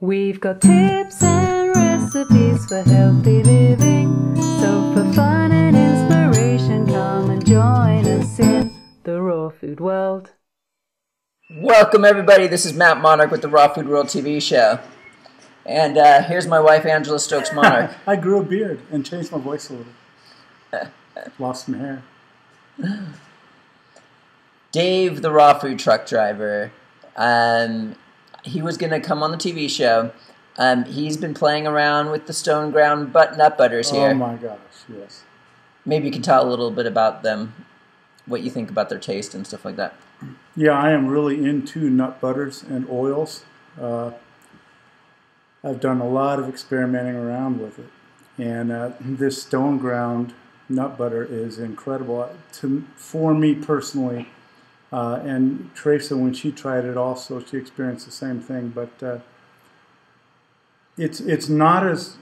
We've got tips and recipes for healthy living. So for fun and inspiration, come and join us in the raw food world. Welcome everybody, this is Matt Monarch with the Raw Food World TV show. And here's my wife Angela Stokes Monarch. I grew a beard and changed my voice a little. Lost some hair. Dave, the raw food truck driver, he was going to come on the TV show. He's been playing around with the stone ground nut butters here. Oh my gosh, yes. Maybe you can tell a little bit about them, what you think about their taste and stuff like that. Yeah, I am really into nut butters and oils. I've done a lot of experimenting around with it. And this stone ground nut butter is incredible for me personally. And Teresa, when she tried it also, she experienced the same thing. But it's not as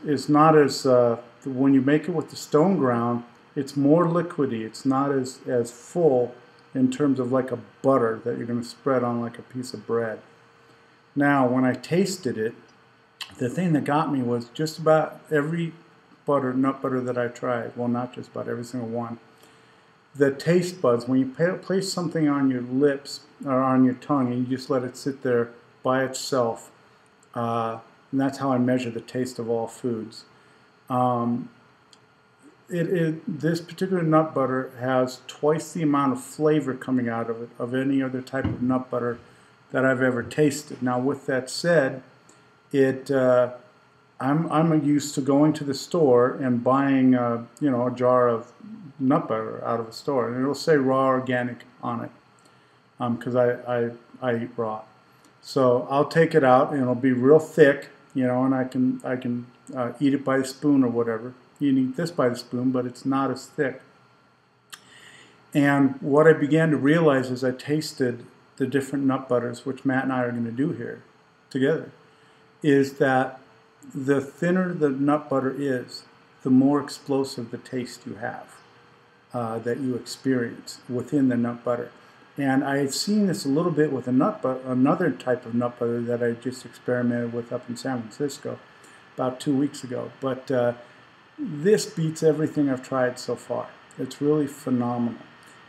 when you make it with the stone ground, it's more liquidy. It's not as full in terms of like a butter that you're going to spread on like a piece of bread. Now, when I tasted it, the thing that got me was just about every nut butter that I tried. Well, not just about every single one. The taste buds, when you place something on your lips or on your tongue and you just let it sit there by itself, and that's how I measure the taste of all foods. This particular nut butter has twice the amount of flavor coming out of it of any other type of nut butter that I've ever tasted. Now, with that said, I'm used to going to the store and buying a jar of nut butter out of a store, and it'll say raw organic on it because I eat raw. So I'll take it out and it'll be real thick, and I can eat it by the spoon or whatever. You can eat this by the spoon, but it's not as thick. And what I began to realize as I tasted the different nut butters, which Matt and I are going to do here together, is that the thinner the nut butter is, the more explosive the taste you have, that you experience within the nut butter. And I had seen this a little bit with another type of nut butter that I just experimented with up in San Francisco about 2 weeks ago. But this beats everything I've tried so far. It's really phenomenal.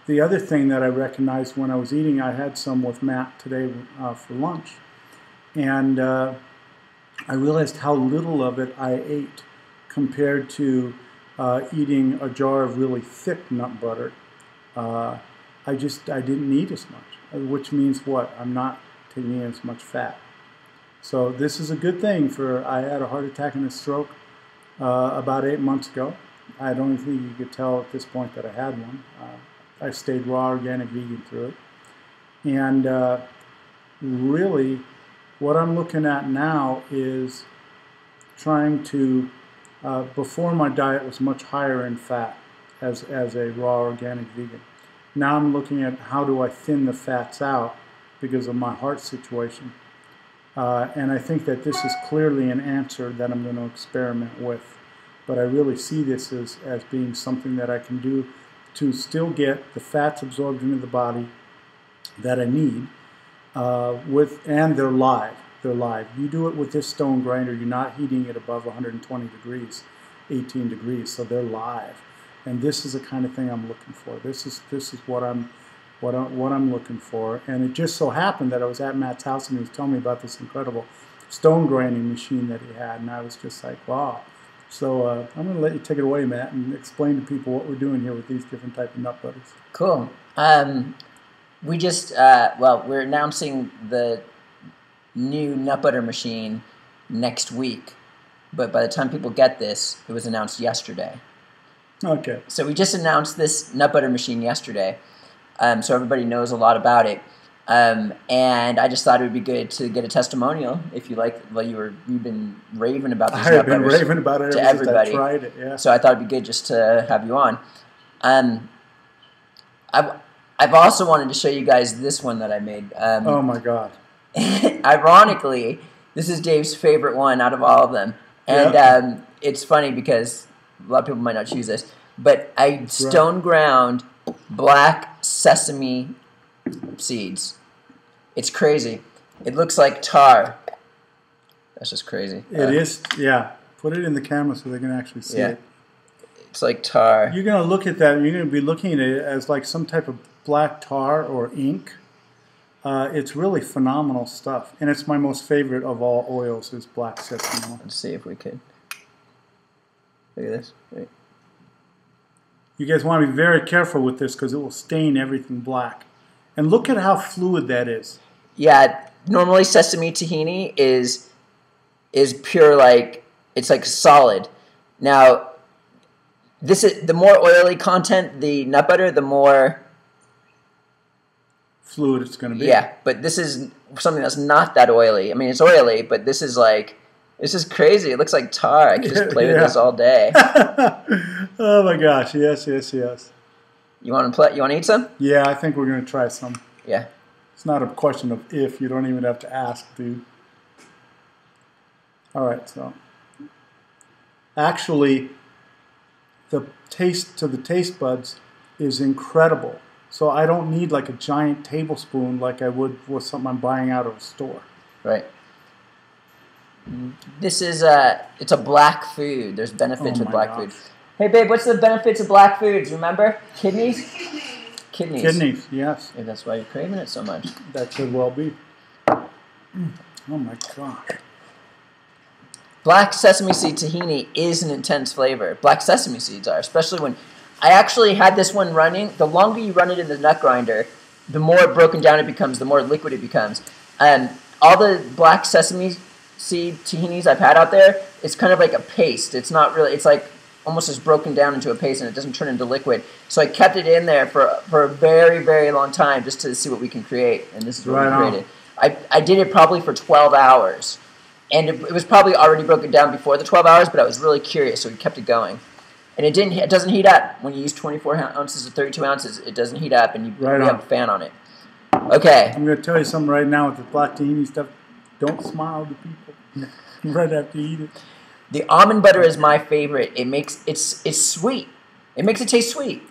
The other thing that I recognized when I was eating, I had some with Matt today for lunch, and I realized how little of it I ate compared to eating a jar of really thick nut butter. I didn't eat as much, which means what? I'm not taking in as much fat. So this is a good thing I had a heart attack and a stroke about 8 months ago. I don't think you could tell at this point that I had one. I stayed raw organic vegan through it. And really, what I'm looking at now is trying to, before my diet was much higher in fat as a raw organic vegan. Now I'm looking at how do I thin the fats out because of my heart situation. And I think that this is clearly an answer that I'm going to experiment with. But I really see this as being something that I can do to still get the fats absorbed into the body that I need. And they're live. They're live. You do it with this stone grinder, you're not heating it above 120 degrees, 18 degrees, so they're live. And this is the kind of thing I'm looking for. This is what I'm looking for. And it just so happened that I was at Matt's house and he was telling me about this incredible stone grinding machine that he had, and I was just like, wow. So I'm going to let you take it away, Matt, and explain to people what we're doing here with these different type of nut butters. Cool. We just, we're announcing the new nut butter machine next week, but by the time people get this, it was announced yesterday. Okay. So we just announced this nut butter machine yesterday, so everybody knows a lot about it. And I just thought it would be good to get a testimonial if you like. Well, you've been raving about this. I've been raving about it to ever since everybody. I tried it. Yeah. So I thought it'd be good just to have you on. I've also wanted to show you guys this one that I made. Oh my God. Ironically, this is Dave's favorite one out of all of them, and it's funny because a lot of people might not choose this, but I stone ground black sesame seeds. It's crazy. It looks like tar. That's just crazy. It is, yeah. Put it in the camera so they can actually see it. It's like tar. You're going to look at that, and you're going to be looking at it as like some type of black tar or ink. It's really phenomenal stuff. And it's my most favorite of all oils is black sesame oil. Let's see if we could. Look at this. Wait. You guys want to be very careful with this because it will stain everything black. And look at how fluid that is. Yeah, normally sesame tahini is pure, like, it's like solid. Now, this is the more oily content, the nut butter, the more fluid it's going to be. Yeah, but this is something that's not that oily. I mean, it's oily, but this is like, this is crazy. It looks like tar. I could just play with this all day. Oh my gosh! Yes, yes, yes. You want to play? You want to eat some? Yeah, I think we're going to try some. Yeah. It's not a question of if. You don't even have to ask, dude. All right, so actually, the taste to the taste buds is incredible. So I don't need like a giant tablespoon like I would with something I'm buying out of a store. Right. This is it's a black food. There's benefits with black food. Hey babe, what's the benefits of black foods? Remember? Kidneys? Kidneys. Kidneys, yes. Maybe that's why you're craving it so much. That could well be. Oh my gosh. Black sesame seed tahini is an intense flavor. Black sesame seeds are, especially when I actually had this one running. The longer you run it in the nut grinder, the more broken down it becomes, the more liquid it becomes. And all the black sesame seed tahinis I've had out there, it's kind of like a paste. It's not really, it's like almost just broken down into a paste and it doesn't turn into liquid. So I kept it in there for a very, very long time just to see what we can create. And this is what we created. I did it probably for 12 hours. And it was probably already broken down before the 12 hours, but I was really curious, so we kept it going. And it doesn't heat up. When you use 24 ounces or 32 ounces, it doesn't heat up, and you have a fan on it. Okay. I'm going to tell you something right now with the black tahini stuff. Don't smile to people right after you eat it. The almond butter is my favorite. It's sweet. It makes it taste sweet.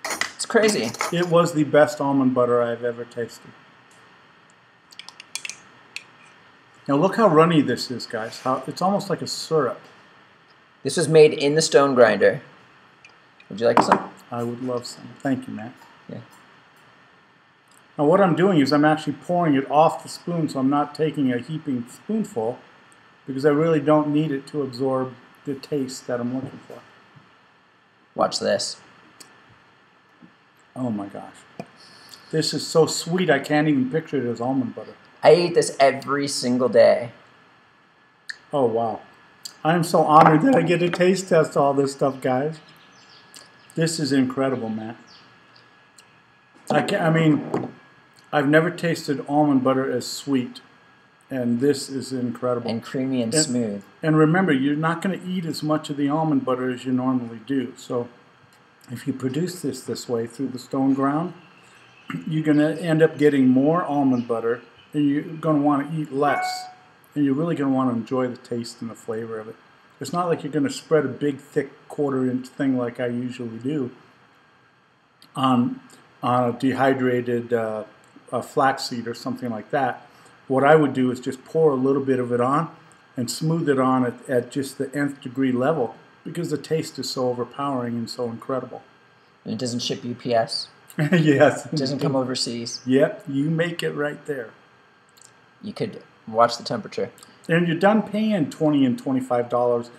It's crazy. It was the best almond butter I've ever tasted. Now look how runny this is, guys. It's almost like a syrup. This was made in the stone grinder. Would you like some? I would love some. Thank you, Matt. Yeah. Now what I'm doing is I'm actually pouring it off the spoon, so I'm not taking a heaping spoonful, because I really don't need it to absorb the taste that I'm looking for. Watch this. Oh my gosh. This is so sweet I can't even picture it as almond butter. I eat this every single day. Oh, wow. I am so honored that I get to taste test all this stuff, guys. This is incredible, Matt. I mean, I've never tasted almond butter as sweet, and this is incredible. And creamy and smooth. And remember, you're not going to eat as much of the almond butter as you normally do. So if you produce this way through the stone ground, you're going to end up getting more almond butter, and you're going to want to eat less. And you're really going to want to enjoy the taste and the flavor of it. It's not like you're going to spread a big, thick, quarter-inch thing like I usually do on a dehydrated flaxseed or something like that. What I would do is just pour a little bit of it on and smooth it on at just the nth degree level, because the taste is so overpowering and so incredible. And it doesn't ship UPS. Yes. It doesn't come overseas. Yep, you make it right there. You could watch the temperature. And you're done paying $20 and $25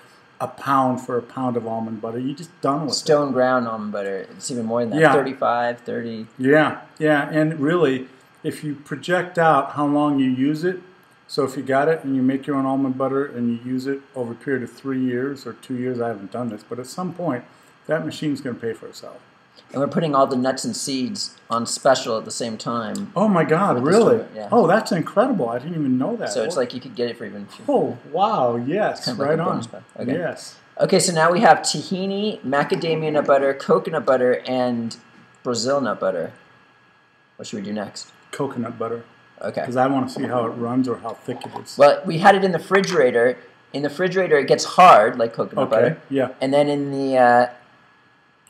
a pound for a pound of almond butter. You're just done with Stone ground almond butter. It's even more than that. Yeah. 35, 30. Yeah, yeah. And really, if you project out how long you use it, so if you got it and you make your own almond butter and you use it over a period of 3 years or 2 years, I haven't done this, but at some point, that machine's going to pay for itself. And we're putting all the nuts and seeds on special at the same time. Oh my God, really? Yeah. Oh, that's incredible. I didn't even know that. So it's like you could get it for even cheaper. Oh, wow, yes, kind of right like a on. bonus pack. Okay. Yes. Okay, so now we have tahini, macadamia nut butter, coconut butter, and Brazil nut butter. What should we do next? Coconut butter. Okay. Because I want to see how it runs or how thick it is. Well, we had it in the refrigerator. In the refrigerator, it gets hard, like coconut butter. Yeah. And then in the...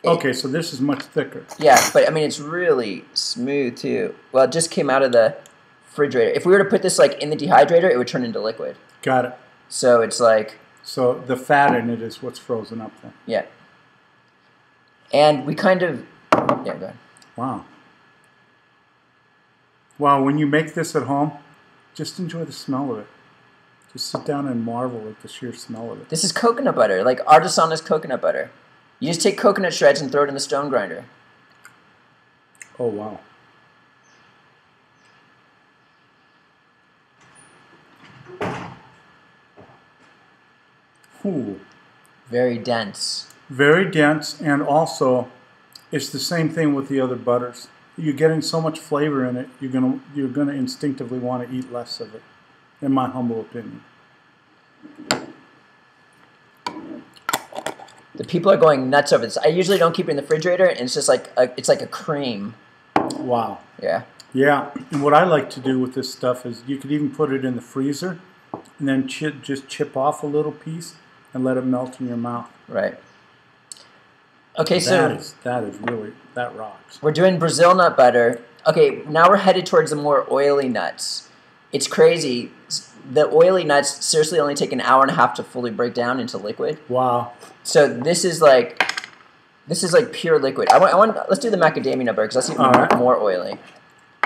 okay, so this is much thicker. Yeah, but I mean, it's really smooth too. Well, it just came out of the refrigerator. If we were to put this like in the dehydrator, it would turn into liquid. Got it. So it's like... So the fat in it is what's frozen up then. Yeah. And we kind of... Yeah, go ahead. Wow. Wow, when you make this at home, just enjoy the smell of it. Just sit down and marvel at the sheer smell of it. This is coconut butter, like artisanal coconut butter. You just take coconut shreds and throw it in the stone grinder. Oh, wow. Ooh. Very dense. Very dense, and also it's the same thing with the other butters. You're getting so much flavor in it, you're gonna instinctively want to eat less of it, in my humble opinion. The people are going nuts over this. I usually don't keep it in the refrigerator, and it's just like a cream. Wow. Yeah. Yeah, and what I like to do with this stuff is you could even put it in the freezer, and then just chip off a little piece and let it melt in your mouth. Right. Okay, so that rocks. We're doing Brazil nut butter. Okay, now we're headed towards the more oily nuts. It's crazy. The oily nuts seriously only take an hour and a half to fully break down into liquid. Wow. So this is like pure liquid. Let's do the macadamia nut butter because that's even more oily.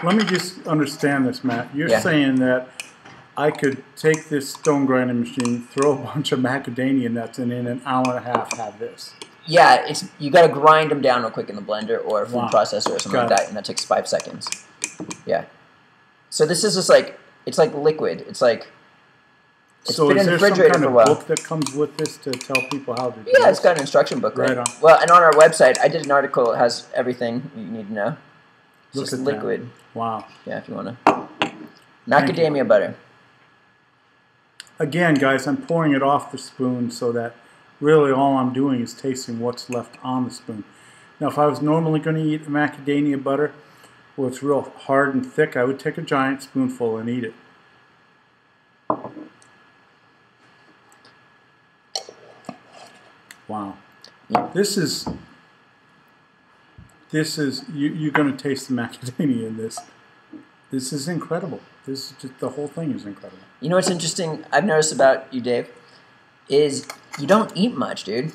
Let me just understand this, Matt. You're saying that I could take this stone grinding machine, throw a bunch of macadamia nuts, and in an hour and a half have this. Yeah, you got to grind them down real quick in the blender or a food processor or something like that, and that takes 5 seconds. Yeah. So this is just like, it's like liquid. It's like, it's been in the refrigerator for a while. Is there some kind of book that comes with this to tell people how to do this? Yeah, it's got an instruction book, right? Right on. Well, and on our website, I did an article that has everything you need to know. It's just liquid. That. Wow. Yeah, if you want to. Macadamia butter. Again, guys, I'm pouring it off the spoon so that really all I'm doing is tasting what's left on the spoon. Now, if I was normally going to eat macadamia butter, well, it's real hard and thick, I would take a giant spoonful and eat it. Wow. Yeah. This is you're going to taste the macadamia in this. This is incredible. This is just, the whole thing is incredible. You know what's interesting I've noticed about you, Dave, is you don't eat much, dude.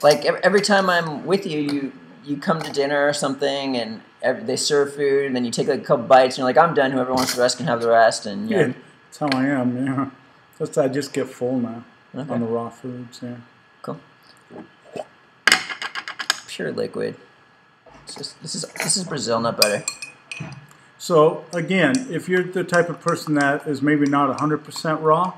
Like every time I'm with you, you come to dinner or something, and they serve food, and then you take like a couple bites, and you're like, I'm done. Whoever wants the rest can have the rest. And yeah, that's how I am. Yeah, I just get full now on the raw foods. Yeah, cool. Pure liquid. This is Brazil nut butter. So again, if you're the type of person that is maybe not 100% raw,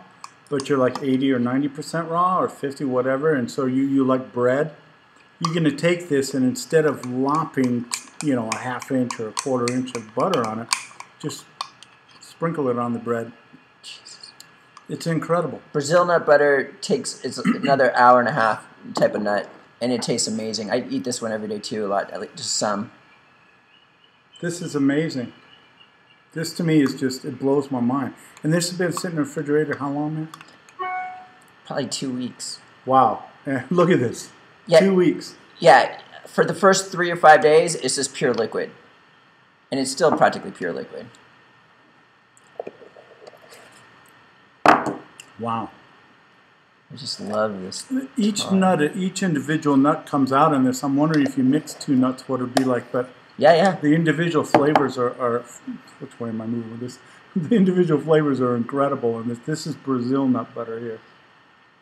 but you're like 80 or 90% raw or 50, whatever, and so you like bread, you're going to take this and instead of lopping, a ½ inch or a ¼ inch of butter on it, just sprinkle it on the bread. Jesus. It's incredible. Brazil nut butter it's another hour and a half type of nut, and it tastes amazing. I eat this one every day too, a lot, just some. This is amazing. This to me is just, it blows my mind. And this has been sitting in the refrigerator how long, man? Probably 2 weeks. Wow. Look at this. Yeah. 2 weeks. Yeah. For the first 3 or 5 days, it's just pure liquid. And it's still practically pure liquid. Wow. I just love this. Each individual nut comes out in this. I'm wondering if you mix 2 nuts, what it would be like. But yeah. The individual flavors are which way am I moving with this? The individual flavors are incredible, and this is Brazil nut butter here.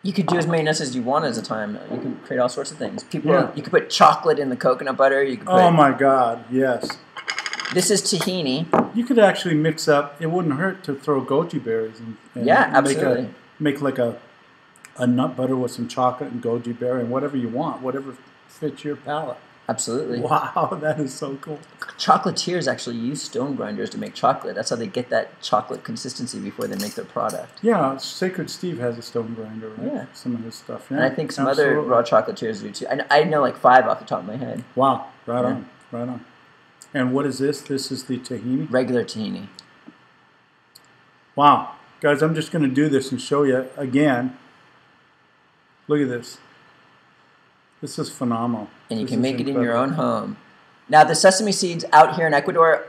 You could do as many nuts as you want at a time. You can create all sorts of things. You could put chocolate in the coconut butter. You could put, oh my God, yes. This is tahini. You could actually mix up. It wouldn't hurt to throw goji berries and absolutely. Make like a nut butter with some chocolate and goji berry and whatever you want, whatever fits your palate. Absolutely. Wow, that is so cool. Chocolatiers actually use stone grinders to make chocolate. That's how they get that chocolate consistency before they make their product. Yeah, Sacred Steve has a stone grinder, right? Yeah. Some of his stuff. Yeah, and I think some other raw chocolatiers do too. I know like 5 off the top of my head. Wow, right on. And what is this? This is the tahini? Regular tahini. Wow. Guys, I'm just going to do this and show you again. Look at this. This is phenomenal. And you can make it in your own home. Now, the sesame seeds out here in Ecuador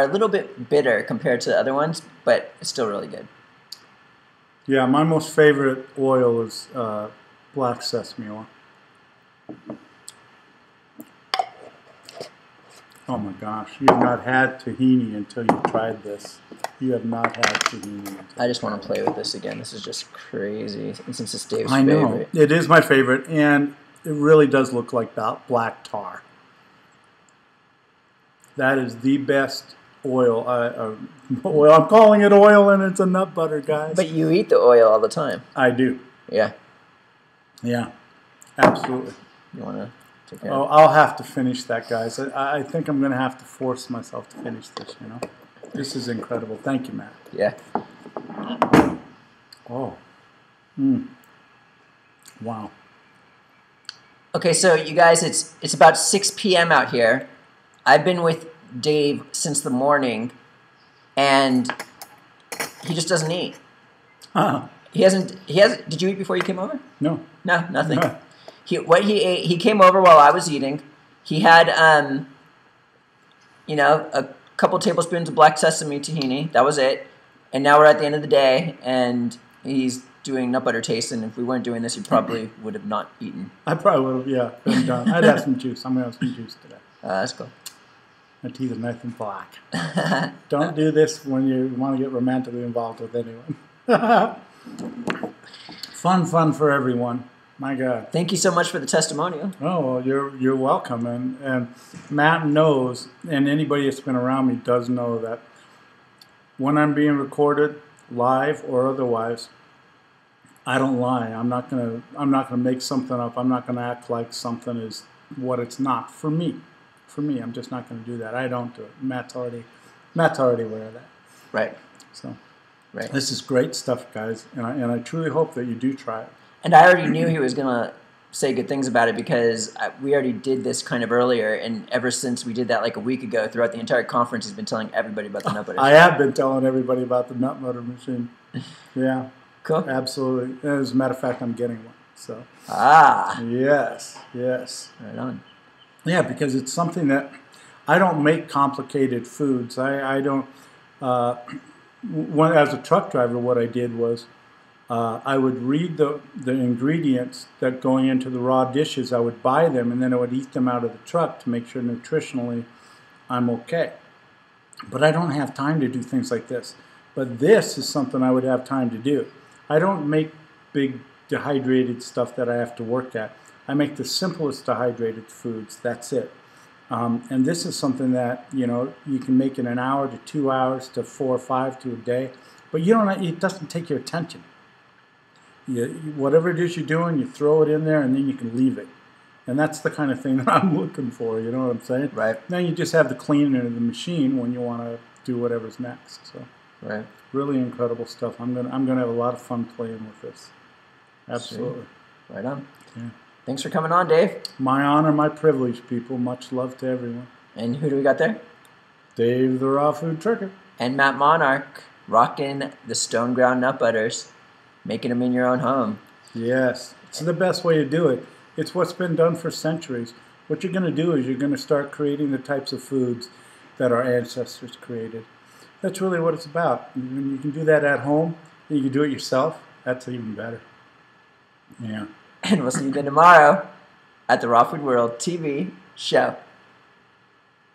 are a little bit bitter compared to the other ones, but it's still really good. Yeah, my most favorite oil is black sesame oil. Oh my gosh, you have not had tahini until you tried this. You have not had tahini until I just want to play with this again. This is just crazy. And since it's Dave's I know. favorite. It is my favorite, and it really does look like black tar. That is the best oil. Oil. I'm calling it oil, and it's a nut butter, guys. But you eat the oil all the time. I do. Yeah. Yeah, absolutely. You want to take care Oh, I'll have to finish that, guys. I think I'm going to have to force myself to finish this, you know. This is incredible. Thank you, Matt. Yeah. Oh. Wow. Okay, so you guys, it's about 6 p.m. out here. I've been with Dave since the morning, and he just doesn't eat. Huh. He hasn't. Did you eat before you came over? No. No, nothing. No. What he ate. He came over while I was eating. He had, a couple tablespoons of black sesame tahini. That was it. And now we're at the end of the day, and he's doing nut butter taste. And if we weren't doing this, he probably would have not eaten. I probably would have, yeah, been done. I'd have some juice. I'm going to have some juice today. That's cool. My teeth are nice and black. Don't do this when you want to get romantically involved with anyone. Fun for everyone. My God. Thank you so much for the testimonial. Oh, well, you're welcome. And Matt knows, and anybody that's been around me does know that when I'm being recorded, live or otherwise, I don't lie. I'm not gonna make something up. I'm not gonna act like something is what it's not. For me, I'm just not gonna do that. I don't do it. Matt's already aware of that. Right. So, right. This is great stuff, guys, and I truly hope that you do try it. And I already knew he was going to say good things about it because we already did this kind of earlier, and ever since we did that like a week ago, throughout the entire conference, he's been telling everybody about the nut butter. I have been telling everybody about the nut butter machine. Yeah. Cool. Absolutely. As a matter of fact, I'm getting one. So. Yes. Right on. Yeah, because it's something that I don't make complicated foods. I don't. As a truck driver, what I did was I would read the ingredients that going into the raw dishes. I would buy them, and then I would eat them out of the truck to make sure nutritionally I'm okay. But I don't have time to do things like this. But this is something I would have time to do. I don't make big dehydrated stuff that I have to work at. I make the simplest dehydrated foods. That's it. And this is something that you can make in an hour to 2 hours to 4 or 5 to a day. But it doesn't take your attention. Whatever it is you're doing, you throw it in there, and then you can leave it. And that's the kind of thing that I'm looking for. You know what I'm saying? Right. Then you just have the cleaning of the machine when you want to do whatever's next. So. Right. Really incredible stuff. I'm gonna have a lot of fun playing with this. Absolutely. Sweet. Right on. Yeah. Thanks for coming on, Dave. My honor, my privilege, people. Much love to everyone. And who do we got there? Dave the Raw Food Trucker. And Matt Monarch, rocking the stone ground nut butters, making them in your own home. Yes. It's the best way to do it. It's what's been done for centuries. What you're going to do is you're going to start creating the types of foods that our ancestors created. That's really what it's about. When you can do that at home, and you can do it yourself, that's even better. Yeah. And we'll see you again tomorrow at the Raw Food World TV show.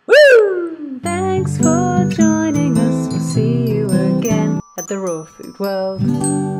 Woo! Thanks for joining us. We'll see you again at the Raw Food World.